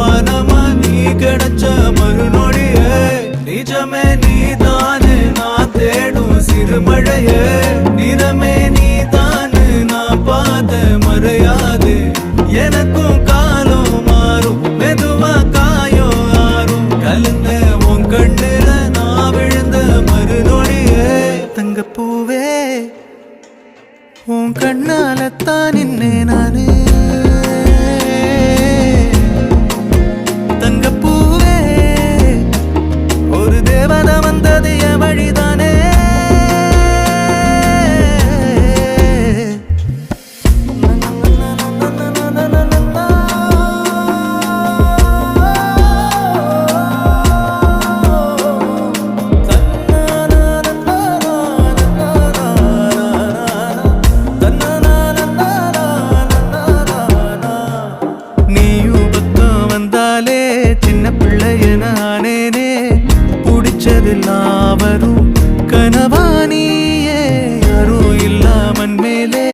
வானமா நீ கிடைச்ச மறுநொடியே நிஜமே நீதானு நான் தேடும் சிறுமழையே நிறமே நீதானு நான் பாத மறையாது எனக்கும் காலம் மாறும் மெதுவா காயம் ஆறும் கலந்த உன் கண்ணுல நான் விழுந்த மறுநொடியே தங்கப்பூவே உன் கண்ணாலத்தான் நின்னே நானே தங்கப்பூவே ஒரு தேவதை வந்தது என் வழிதானே சின்ன பிள்ளையனானேனே பிடிச்சதெல்லாம் வரும் கனவானி